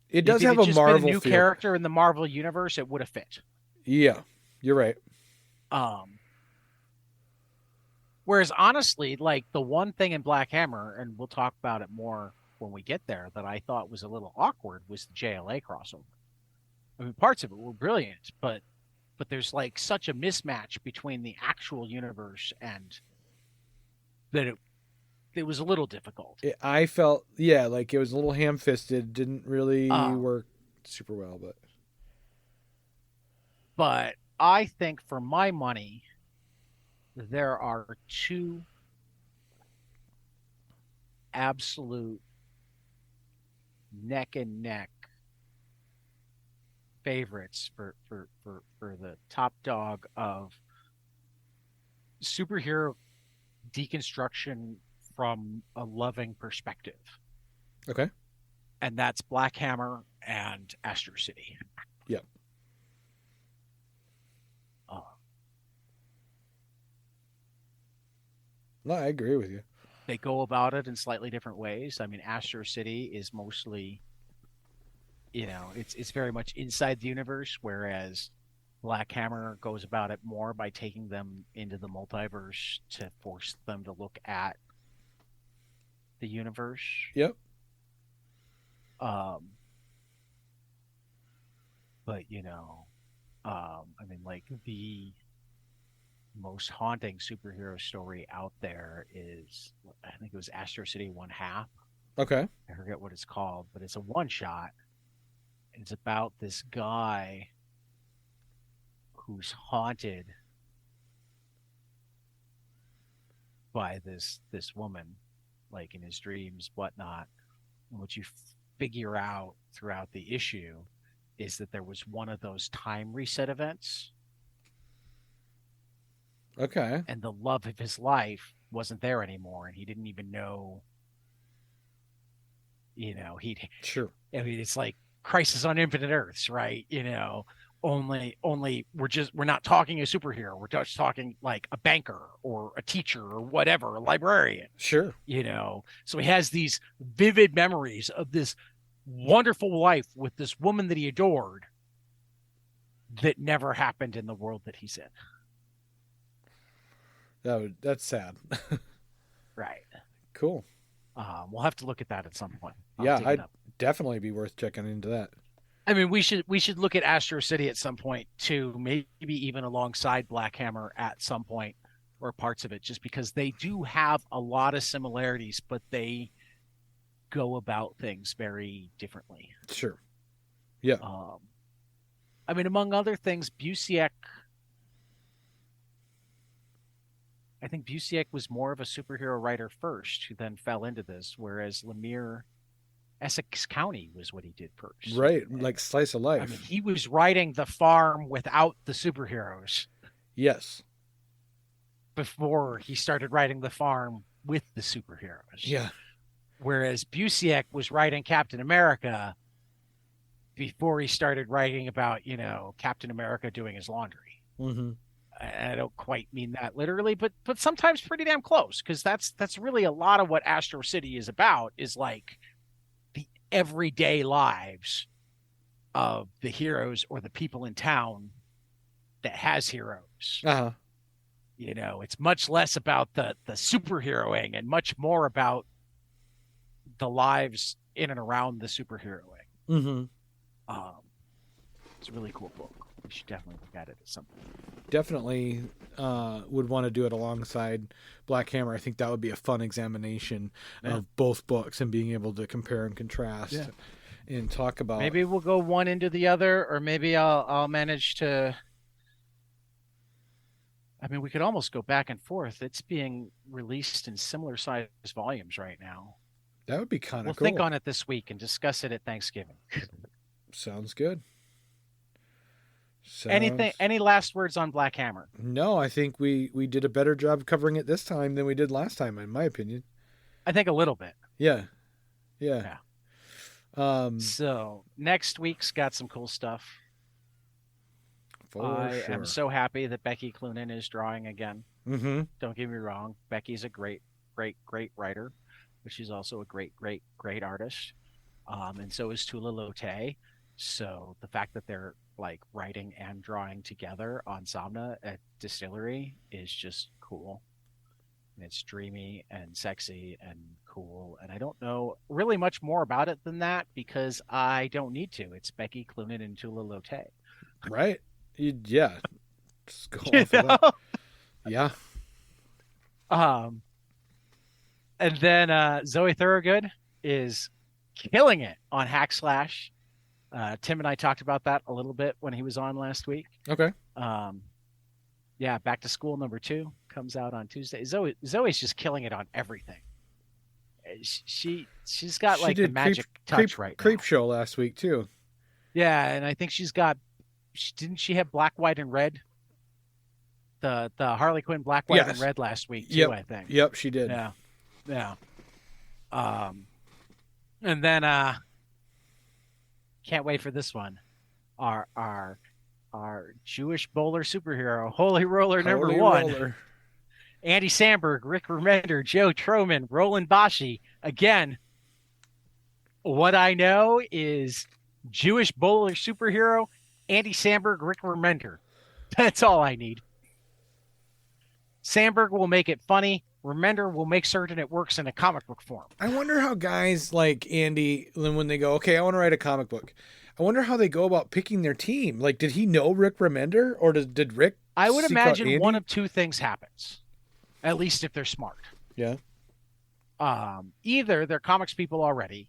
It If does it have had a just been a Marvel new feel. character in the Marvel universe, it would have fit. Yeah, you're right. Um, Whereas honestly, like the one thing in Black Hammer, and we'll talk about it more when we get there, that I thought was a little awkward was the JLA crossover. I mean, parts of it were brilliant, but there's like such a mismatch between the actual universe and that it was a little difficult. I felt, yeah, like it was a little ham-fisted. Didn't really Um, work super well, but but I think for my money, there are two absolute neck and neck favorites for the top dog of superhero deconstruction from a loving perspective, okay. and that's Black Hammer and Astro City. Yeah. Uh, No, I agree with you. they go about it in slightly different ways. I mean, Astro City is mostly, it's very much inside the universe, whereas Black Hammer goes about it more by taking them into the multiverse to force them to look at the universe. Yep. Um, but I mean, like the most haunting superhero story out there is, I think it was Astro City One Half. Okay. I forget what it's called, but it's a one shot. It's about this guy who's haunted by this woman, like in his dreams, whatnot. And what you figure out throughout the issue is that there was one of those time reset events, Okay. and the love of his life wasn't there anymore, and he didn't even know. He'd. Sure. I mean, it's like Crisis on Infinite Earths, right? Only we're not talking a superhero. We're just talking like a banker or a teacher or whatever, a librarian. Sure. So he has these vivid memories of this wonderful life with this woman that he adored that never happened in the world that he's in. That's sad. Right. Cool. We'll have to look at that at some point. Yeah, I'd definitely be worth checking into that. I mean, we should look at Astro City at some point too, maybe even alongside Black Hammer at some point, or parts of it, just because they do have a lot of similarities, but they go about things very differently. Sure. Yeah. I mean, among other things, I think Busiek was more of a superhero writer first, who then fell into this, whereas Lemire, Essex County was what he did first. Right, like slice of life. I mean, he was writing The Farm without the superheroes. Yes. Before he started writing The Farm with the superheroes. Yeah. Whereas Busiek was writing Captain America before he started writing about, Captain America doing his laundry. Mm-hmm. I don't quite mean that literally, but sometimes pretty damn close, because that's really a lot of what Astro City is about, is like the everyday lives of the heroes or the people in town that has heroes. Uh-huh. It's much less about the superheroing and much more about the lives in and around the superheroing. Mm-hmm. It's a really cool book. We should definitely look at it at some point. Definitely would want to do it alongside Black Hammer. I think that would be a fun examination of both books and being able to compare and contrast and talk about. Maybe we'll go one into the other, or maybe I'll manage to. I mean, we could almost go back and forth. It's being released in similar size volumes right now. That would be kind of cool. We'll think on it this week and discuss it at Thanksgiving. Sounds good. Any last words on Black Hammer? No, I think we did a better job covering it this time than we did last time, in my opinion. I think a little bit. Yeah. So next week's got some cool stuff. I am so happy that Becky Cloonan is drawing again. Mm-hmm. Don't get me wrong. Becky's a great, great, great writer. but she's also a great artist. And so is Tula Lote. So the fact that they're like writing and drawing together on Somna at Distillery is just cool. And it's dreamy and sexy and cool. And I don't know really much more about it than that because I don't need to. It's Becky Cloonan and Tula Lote. Right? Yeah. Just go You off of know? that. Yeah. Um, and then Zoe Thorogood is killing it on Hack Slash. Tim and I talked about that a little bit when he was on last week. Okay. Yeah, Back to School #2 comes out on Tuesday. Zoe's just killing it on everything. She's got like the magic touch right now. Creep Show last week too. Yeah, and I think she's got. Didn't she have Black, White, and Red? The Harley Quinn Black, White, and Red last week too. Yep. I think. Yep, she did. Yeah. And then can't wait for this one. Our Jewish bowler superhero, Holy Roller Holy #1. Roller. Andy Samberg, Rick Remender, Joe Troman, Roland Bashi. Again, what I know is Jewish bowler superhero, Andy Samberg, Rick Remender. That's all I need. Samberg will make it funny. Remender will make certain it works in a comic book form. I wonder how guys like Andy, when they go, okay, I want to write a comic book. I wonder how they go about picking their team. Like, did he know Rick Remender, or did Rick? I would seek out imagine Andy? one of two things happens, at least if they're smart. Yeah. Either they're comics people already,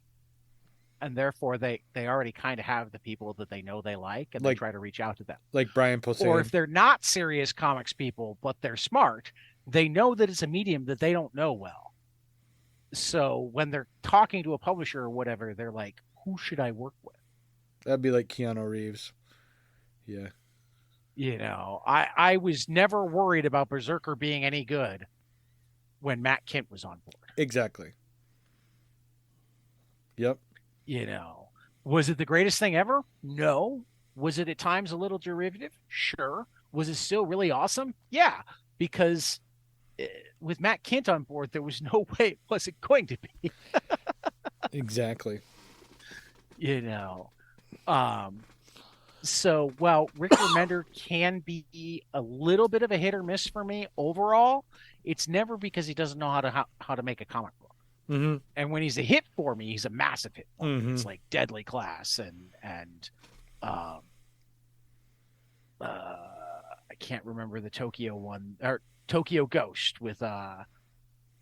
and therefore they already kind of have the people that they know they like, and they try to reach out to them. Like Brian Posehn. Or if they're not serious comics people, but they're smart, they know that it's a medium that they don't know well. So when they're talking to a publisher or whatever, they're like, who should I work with? That'd be like Keanu Reeves. Yeah. You know, I was never worried about Berserker being any good when Matt Kent was on board. Exactly. Yep. You know, was it the greatest thing ever? No. Was it at times a little derivative? Sure. Was it still really awesome? Yeah, because with Matt Kent on board, there was no way it wasn't going to be. Exactly. You know, so while Rick Remender can be a little bit of a hit or miss for me overall, it's never because he doesn't know how to make a comic book. Mm-hmm. And when he's a hit for me, he's a massive hit. Mm-hmm. It's like Deadly Class and I can't remember the Tokyo one, or Tokyo Ghost with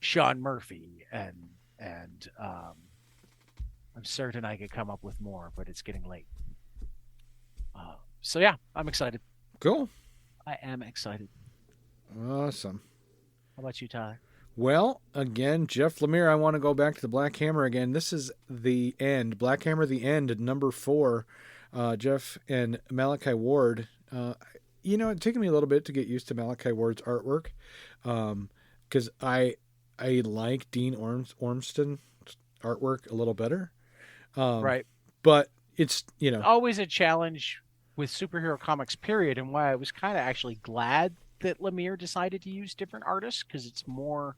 Sean Murphy and I'm certain I could come up with more, but it's getting late. So yeah, I'm excited. Cool. I am excited. Awesome. How about you, Tyler? Well, again, Jeff Lemire, I want to go back to the Black Hammer again. This is the end. Black Hammer, the end, #4. Jeff and Malachi Ward. You know, it's taken me a little bit to get used to Malachi Ward's artwork, because I like Dean Ormston's artwork a little better. Right. But it's, you know, always a challenge with superhero comics, period, and why I was kind of actually glad that Lemire decided to use different artists, because it's more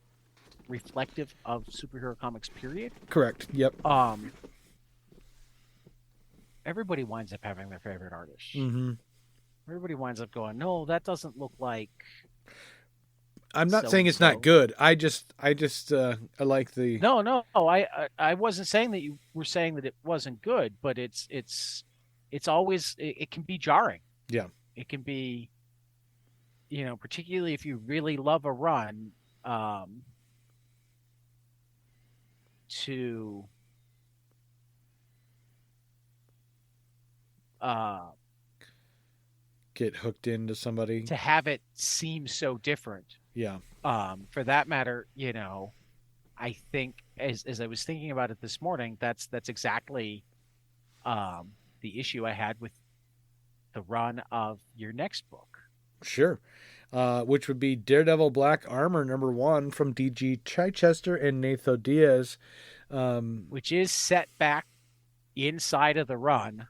reflective of superhero comics, period. Correct. Yep. Everybody winds up having their favorite artist. Mm-hmm. Everybody winds up going, no, that doesn't look like. I'm not saying it's not good. I like the. No. I wasn't saying that you were saying that it wasn't good, but it's always, it can be jarring. Yeah. It can be, you know, particularly if you really love a run, to get hooked into somebody, to have it seem so different. Yeah. For that matter, you know, I think as I was thinking about it this morning, that's exactly the issue I had with the run of your next book. Sure. Which would be Daredevil Black Armor #1 from D.G. Chichester and Nathan Diaz, which is set back inside of the run.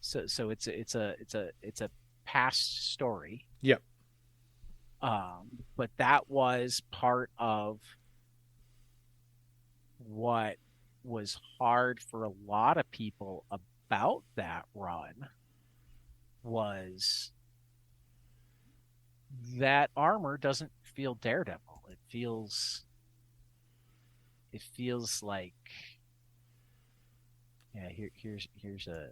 So it's a past story. Yep. But that was part of what was hard for a lot of people about that run was that armor doesn't feel Daredevil. It feels like, yeah. Here's a.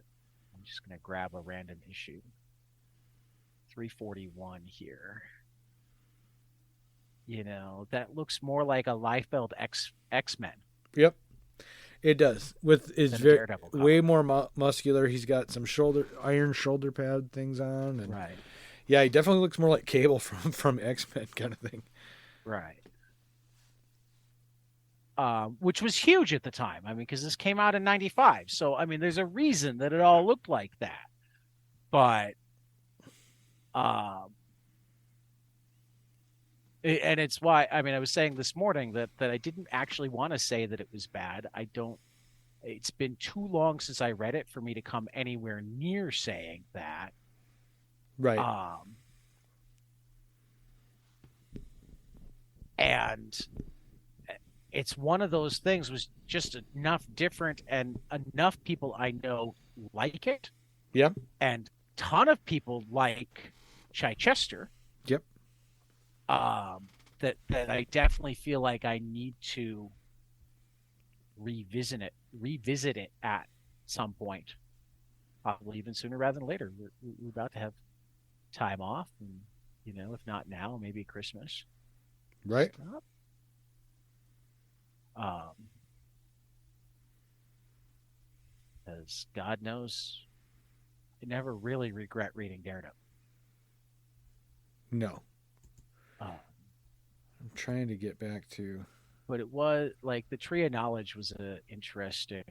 I'm just gonna grab a random issue. 341 here. That looks more like a Liefeld X-Men Yep, it does. With is than a very Daredevil cover. way more muscular. He's got some iron shoulder pad things on, and Right, yeah, he definitely looks more like Cable from X-Men kind of thing. right. Which was huge at the time. I mean, because this came out in '95, so I mean, there's a reason that it all looked like that. But, um, and it's why I mean, I was saying this morning that I didn't actually want to say that it was bad. I don't. It's been too long since I read it for me to come anywhere near saying that. Right. And it's one of those things was just enough different and enough people I know like it. Yep. And ton of people like Chichester. Yep. That I definitely feel like I need to revisit it at some point, probably even sooner rather than later. We're about to have time off, and if not now, maybe Christmas. Right. As God knows, I never really regret reading Daredevil. No. I'm trying to get back to. But it was like the Tree of Knowledge was a interesting.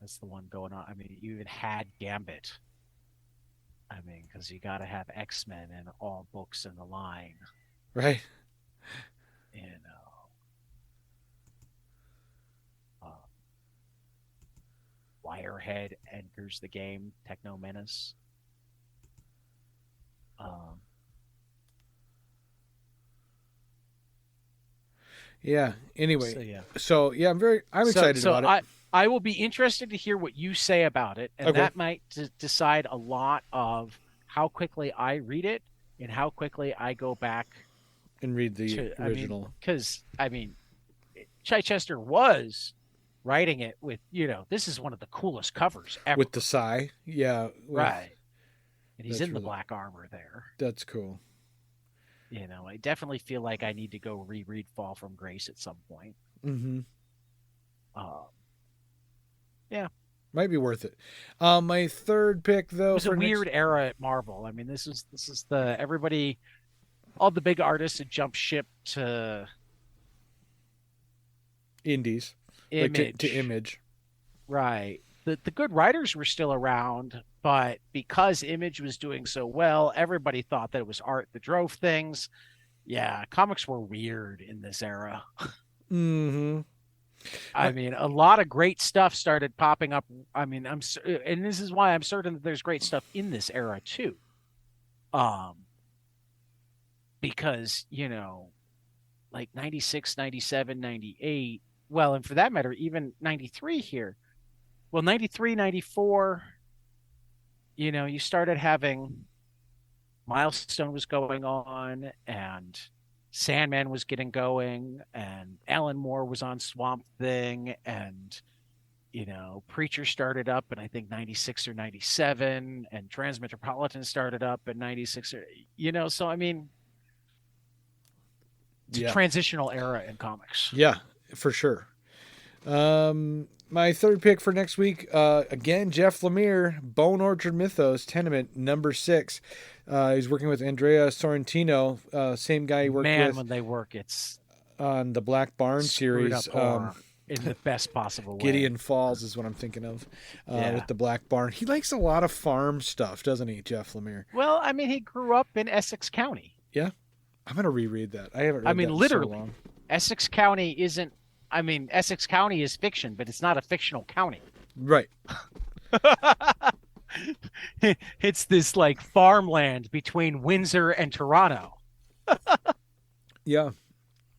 That's the one going on. I mean, you even had Gambit. I mean, because you got to have X-Men in all books in the line. Right. Wirehead enters the game. Techno Menace. Yeah. Anyway. So yeah. So yeah, I'm excited about it. I will be interested to hear what you say about it, and Okay. that might decide a lot of how quickly I read it and how quickly I go back And read the original. Because Chichester was writing it with this is one of the coolest covers ever. With the Psy. Yeah. Right. And he's That's in the really- black armor there. That's cool. I definitely feel like I need to go reread Fall from Grace at some point. Mm-hmm. Yeah. Might be worth it. My third pick though. It was a weird era at Marvel. I mean, this is the everybody, all the big artists had jumped ship to Indies. Image. Like to Image. Right. The good writers were still around, but because Image was doing so well, everybody thought that it was art that drove things. Yeah, comics were weird in this era. Mm-hmm. I mean, a lot of great stuff started popping up. I mean, and this is why I'm certain that there's great stuff in this era too. Because, like 96, 97, 98, well, and for that matter, even 93 here. Well, 93, 94, you started having Milestone was going on, and Sandman was getting going, and Alan Moore was on Swamp Thing, and Preacher started up in I think 96 or 97, and Transmetropolitan started up in 96 or so I mean, it's a transitional era in comics. Yeah, for sure. My third pick for next week, again, Jeff Lemire, Bone Orchard Mythos, Tenement, number 6. He's working with Andrea Sorrentino, same guy he worked with. When they work, it's on the Black Barn series. In the best possible way. Gideon Falls is what I'm thinking of with the Black Barn. He likes a lot of farm stuff, doesn't he, Jeff Lemire? Well, I mean, he grew up in Essex County. Yeah. I'm going to reread that. I haven't read that literally, in so long. Essex County isn't... I mean, Essex County is fiction, but it's not a fictional county. Right. It's this like farmland between Windsor and Toronto. Yeah.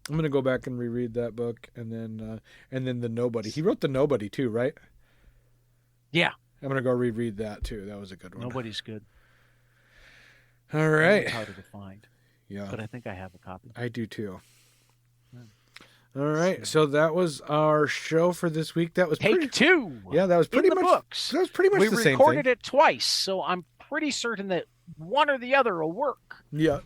I'm gonna go back and reread that book, and then the Nobody. He wrote the Nobody too, right? Yeah. I'm gonna go reread that too. That was a good one. Nobody's good. All right. It's harder to find. Yeah. But I think I have a copy. I do too. Yeah. All right. So that was our show for this week. That was Take two. Yeah, that was pretty in the much books. That was pretty much we the same thing. We recorded it twice, so I'm pretty certain that one or the other will work. Yeah.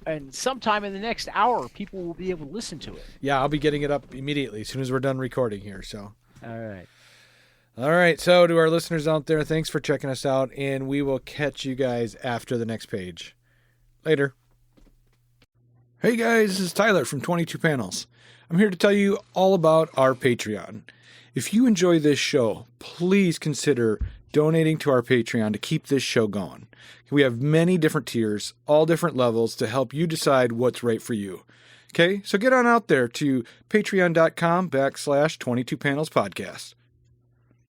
And sometime in the next hour, people will be able to listen to it. Yeah, I'll be getting it up immediately as soon as we're done recording here. So. All right. All right. So to our listeners out there, thanks for checking us out, and we will catch you guys after the next page. Later. Hey guys, this is Tyler from 22 Panels. I'm here to tell you all about our Patreon. If you enjoy this show, please consider donating to our Patreon to keep this show going. We have many different tiers, all different levels to help you decide what's right for you. Okay, so get on out there to patreon.com/22panelspodcast.